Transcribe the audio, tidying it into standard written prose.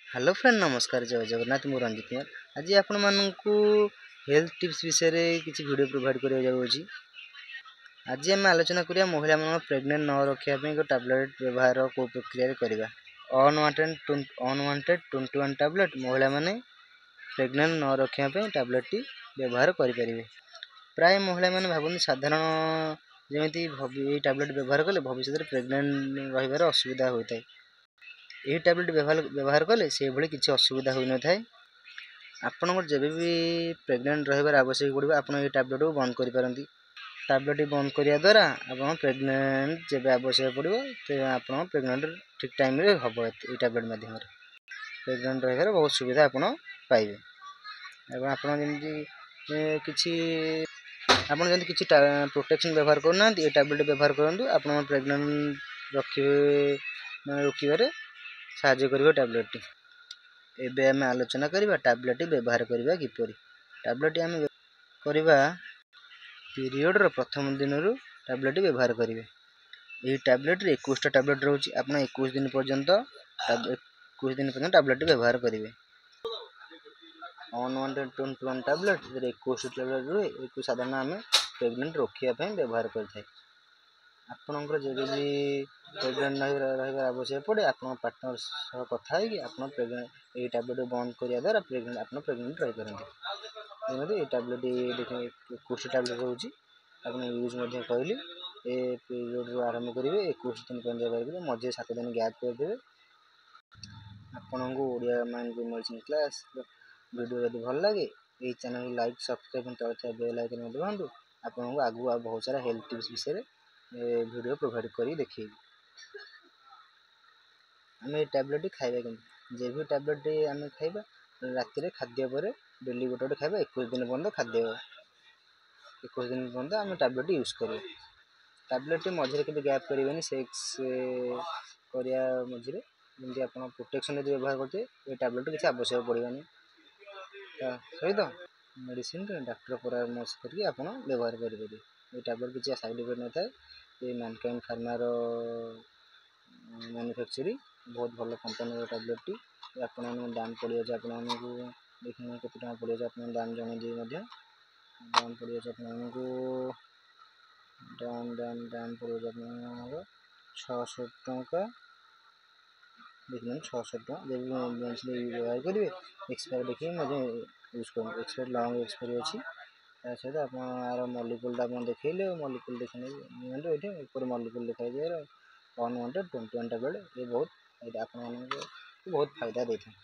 Hello friend नमस्कार जय जगन्नाथ मु रंजित कुमार आज आपण मानकु हेल्थ टिप्स विषय रे किछि वीडियो प्रोवाइड करिया जाउछि। आज हम आलोचना करिया महिला मन प्रेग्नेंट न रखिया पे को टैबलेट व्यवहार को प्रक्रिया रे करिवा। अनवांटेड 21 टैबलेट महिला माने प्रेग्नेंट न रखिया पे टैबलेट टी व्यवहार करि परिबे। प्राय महिला माने भाबुनी साधारण जेमिति ए टैबलेट व्यवहार कले भविष्य रे प्रेग्नेंट रहिबार असुविधा होइतै। यही टैबलेट व्यवहार कले से भली किसी असुविधा हो न थाए। आपन जब भी प्रेग्नेंट रहिबार आवश्यक पड़ो आप टैबलेट को बंद कर पारती। टैबलेट बंद करने द्वारा आप प्रेग्नेंट जब आवश्यक पड़ो तो आप प्रेग्नेंट ठीक टाइम रे हम ये टैबलेट माध्यम प्रेग्नेंट रहिबार बहुत सुविधा आप पाइबे। आपमती किसी आप किसी प्रोटेक्शन व्यवहार करना ये टैबलेट व्यवहार करूँ आप प्रेग्नेंट रोकबार साहाଯ୍य करिबो टैबलेट टी। एबे हम आलोचना करिबा टैबलेट व्यवहार करिबा किपरि। टैबलेट हम करिबा पीरियड रो प्रथम दिन रु टैबलेट व्यवहार करिवे। एही टैबलेट रे 21 टा टैबलेट रहउची आपण 21 दिन पर्यंत टैबलेट व्यवहार करिवे। अनवांटेड 21 टैबलेट रे 21 टैबलेट रे एक साधारण हम प्रेग्नेंट रोकिया पे व्यवहार करथाय। आपनकर जब भी प्रेग्नेंट रहिबार आवश्यक पड़े आप पार्टनर सह कथा है आप प्रेग्नेंट ये टैबलेट बंद करिया द्वारा प्रेग्नेंट रही पारंती। ये टैबलेट देखिए 21 टैबलेट रहउची आप यूज मध्य कहली ए पीरियड रो आरंभ करिवे 21 दिन पर्यंत व्यवहार करिवे मध्य 7 दिन गैप कर देबे। आपनको Odia mind medicine class video यदि भल लगे ये चैनल को लाइक सब्सक्राइब तले बेल आइकन में दबाନ୍ତୁ। आपको आगु बहुत सारा हेल्थ टिप्स विषय वीडियो प्रोवाइड करी देखिए। आम ये टैबलेट खाइबा कि जे भी टैबलेट आम खाइबा राति खाद्य पर डेली गोटे गोटे खाइबा 21 दिन पर्यंत खाद्य 21 दिन पर्यंत आम टैबलेट यूज करें। टैबलेट मझे के गैप करेंगे सेक्स करिया मझे जमी आप प्रोटेक्शन यदि व्यवहार करते ये टैबलेट किसी आवश्यक पड़ानी सहित मेडिसिन डॉक्टर परामर्श करके आप व्यवहार करेंगे। ये टैबलेट किसी साइड इफेक्ट न थाए। ये मैनकाइंड फार्मार मैन्युफैक्चरिंग बहुत भल कंपनी टैबलेट टी आप दाम पड़ जाए आपको देखिए केते टका पड़ जाए आप दाम जनईदे दाम पड़ जाए आपको दाम पड़ जाए 600 टका देखिए 600 टका जब व्यवहार करेंगे एक्सपायर देखिए मुझे यूज कर एक्सपायर लॉन्ग एक्सपायरी अच्छी सहित आप मलिकुल देखिए मलिकुल देखने ऊपर मलिकुल दिखाई अनवांटेड 21 टैबलेट ये बहुत फायदा आप बहुत फायदा देता है।